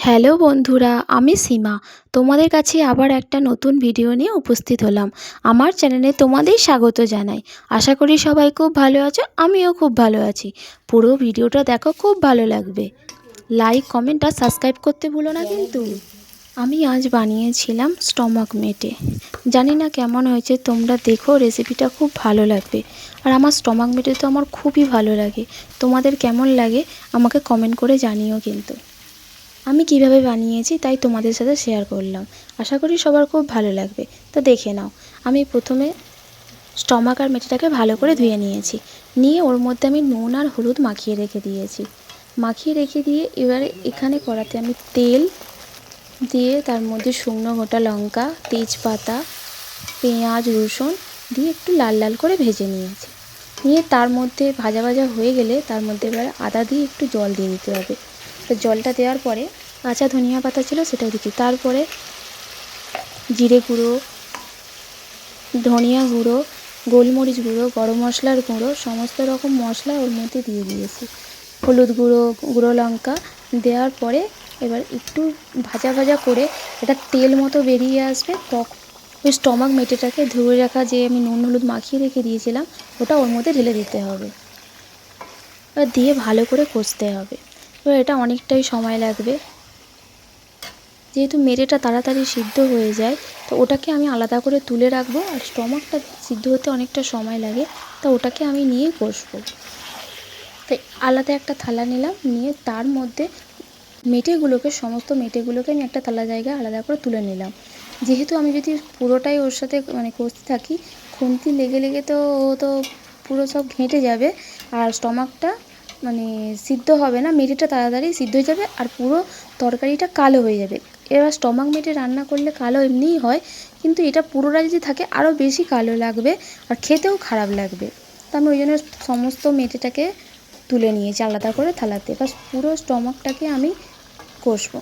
Hello বন্ধুরা, আমি সীমা। তোমাদের কাছে আবার একটা নতুন ভিডিও নিয়ে উপস্থিত হলাম। আমার চ্যানেলে তোমাদের স্বাগত জানাই। আশা করি সবাই খুব ভালো আছো, আমিও খুব ভালো আছি। পুরো ভিডিওটা দেখো, খুব ভালো লাগবে। লাইক, কমেন্ট আর সাবস্ক্রাইব করতে ভুলো না কিন্তু। আমি আজ বানিয়েছিলাম স্টমাক মেটে। জানি না কেমন হয়েছে, তোমরা দেখো, রেসিপিটা খুব ভালো লাগবে। আর আমার স্টমাক মেটে তো আমার খুবই ভালো লাগে। তোমাদের কেমন লাগে আমাকে কমেন্ট করে জানিও কিন্তু। আমি কিভাবে বানিয়েছি তাই তোমাদের সাথে শেয়ার করলাম। আশা করি সবার খুব ভালো লাগবে। তো দেখে নাও, আমি প্রথমে স্টমাক আর মেটেটাকে ভালো করে ধুয়ে নিয়েছি। নিয়ে ওর মধ্যে আমি নুন আর হলুদ মাখিয়ে রেখে দিয়েছি। মাখিয়ে রেখে দিয়ে এবারে এখানে কড়াতে আমি তেল দিয়ে তার মধ্যে শুকনো গোটা লঙ্কা, তেজপাতা, পেঁয়াজ, রসুন দিয়ে একটু লাল লাল করে ভেজে নিয়েছি। নিয়ে তার মধ্যে ভাজা ভাজা হয়ে গেলে তার মধ্যে এবার আদা দিয়ে একটু জল দিয়ে দিতে হবে। তো জলটা দেওয়ার পরে কাঁচা ধনিয়া পাতা ছিল সেটাও দিচ্ছি। তারপরে জিরে গুঁড়ো, ধনিয়া গুঁড়ো, গোলমরিচ গুঁড়ো, গরম মশলার গুঁড়ো, সমস্ত রকম মশলা ওর মধ্যে দিয়ে দিয়েছি। হলুদ গুঁড়ো, গুঁড়ো লঙ্কা দেওয়ার পরে এবার একটু ভাজা ভাজা করে এটা তেল মতো বেরিয়ে আসবে, তখন ওই স্টমাক মেটেটাকে ধুয়ে রাখা যে আমি নুন হলুদ মাখিয়ে রেখে দিয়েছিলাম ওটা ওর মধ্যে ঢেলে দিতে হবে। এবার দিয়ে ভালো করে কষতে হবে। এবার এটা অনেকটাই সময় লাগবে। যেহেতু মেটেটা তাড়াতাড়ি সিদ্ধ হয়ে যায়, তো ওটাকে আমি আলাদা করে তুলে রাখবো। আর স্টমাকটা সিদ্ধ হতে অনেকটা সময় লাগে, তো ওটাকে আমি নিয়ে কষবো। তাই আলাদা একটা থালা নিলাম, নিয়ে তার মধ্যে সমস্ত মেটেগুলোকে আমি একটা থালা জায়গায় আলাদা করে তুলে নিলাম। যেহেতু আমি যদি পুরোটাই ওর সাথে কষতে থাকি, খুন্তি লেগে লেগে তো ও তো পুরো সব ঘেঁটে যাবে, আর স্টমাকটা সিদ্ধ হবে না। মেটেটা তাড়াতাড়ি সিদ্ধ হয়ে যাবে আর পুরো তরকারিটা কালো হয়ে যাবে। এবার স্টমাক মেটে রান্না করলে কালো এমনিই হয়, কিন্তু এটা পুরোটা যদি থাকে আরও বেশি কালো লাগবে আর খেতেও খারাপ লাগবে। তো আমি ওই জন্য সমস্ত মেটেটাকে তুলে নিয়েছি আলাদা করে থালাতে। বাস পুরো স্টমাকটাকে আমি কষবো,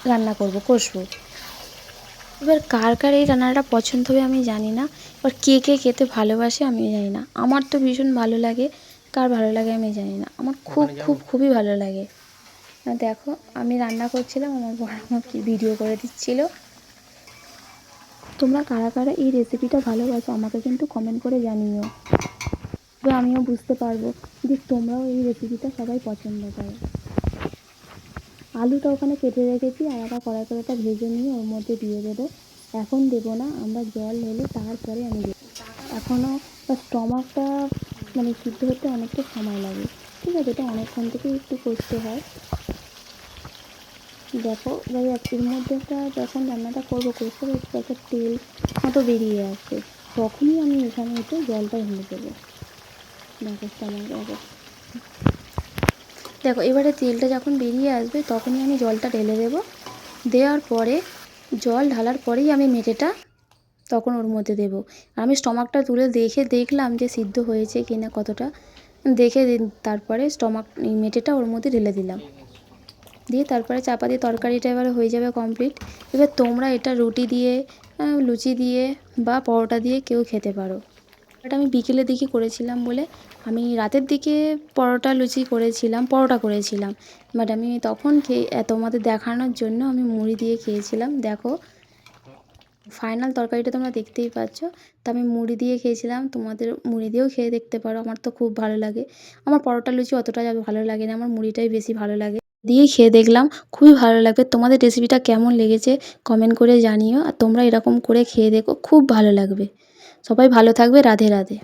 রান্না করবো, কষবো। এবার কার কার এই রান্নাটা পছন্দ হবে আমি জানি না, এবার কে কে খেতে ভালোবাসে আমি জানি না। আমার তো ভীষণ ভালো লাগে, কার ভালো লাগে আমি জানি না। আমার খুবই ভালো লাগে। দেখো, আমি রান্না করছিলাম, আমার বর আমাকে ভিডিও করে দিচ্ছিল। তোমরা কারা কারা এই রেসিপিটা ভালোবাসো আমাকে কিন্তু কমেন্ট করে জানিও, তবে আমিও বুঝতে পারবো যে তোমরাও এই রেসিপিটা সবাই পছন্দ করো। আলুটা ওখানে কেটে রেখেছি, আর একটা কড়াই করে ভেজে নিয়ে ওর মধ্যে দিয়ে দেবো। এখন দেবো না, আমরা জল ঢেলে তারপরে আমি দেবো। এখনও স্টমাকটা সিদ্ধ হতে অনেকটা সময় লাগে, ঠিক আছে? এটা অনেকক্ষণ থেকে একটু কষতে হয়। দেখো ভাই, এর মধ্যে যখন রান্নাটা করবো, কষতে কষতে একটা তেল মতো বেরিয়ে আসবে, তখনই আমি এখানে একটু জলটা ঢেলে দেবো। দেখো এবারে তেলটা যখন বেরিয়ে আসবে তখনই আমি জলটা ঢেলে দেবো। দেওয়ার পরে জল ঢালার পরেই আমি মেটেটা তখন ওর মধ্যে দেবো। আমি স্টমাকটা তুলে দেখলাম যে সিদ্ধ হয়েছে কি না, কতটা দেখে তারপরে মেটেটা ওর মধ্যে ঢেলে দিলাম। দিয়ে তারপরে চাপা দিয়ে তরকারিটা এবারে হয়ে যাবে কমপ্লিট। এবার তোমরা এটা রুটি দিয়ে, লুচি দিয়ে বা পরোটা দিয়ে কেউ খেতে পারো। এটা আমি বিকেলের দিকে করেছিলাম বলে, আমি রাতের দিকে পরোটা করেছিলাম, বাট আমি তখন তোমাদের দেখানোর জন্য আমি মুড়ি দিয়ে খেয়েছিলাম। দেখো ফাইনাল তরকারিটা তোমরা দেখতেই পাচ্ছ। তো আমি মুড়ি দিয়ে খেয়েছিলাম, তোমাদের মুড়ি দিয়েও খেয়ে দেখতে পারো। আমার তো খুব ভালো লাগে। আমার পরোটা লুচি অতটা ভালো লাগে না, আমার মুড়িটাই বেশি ভালো লাগে। দিয়েই খেয়ে দেখলাম, খুবই ভালো লাগবে। তোমাদের রেসিপিটা কেমন লেগেছে কমেন্ট করে জানিও, আর তোমরা এরকম করে খেয়ে দেখো, খুব ভালো লাগবে। সবাই ভালো থাকবে। রাধে রাধে।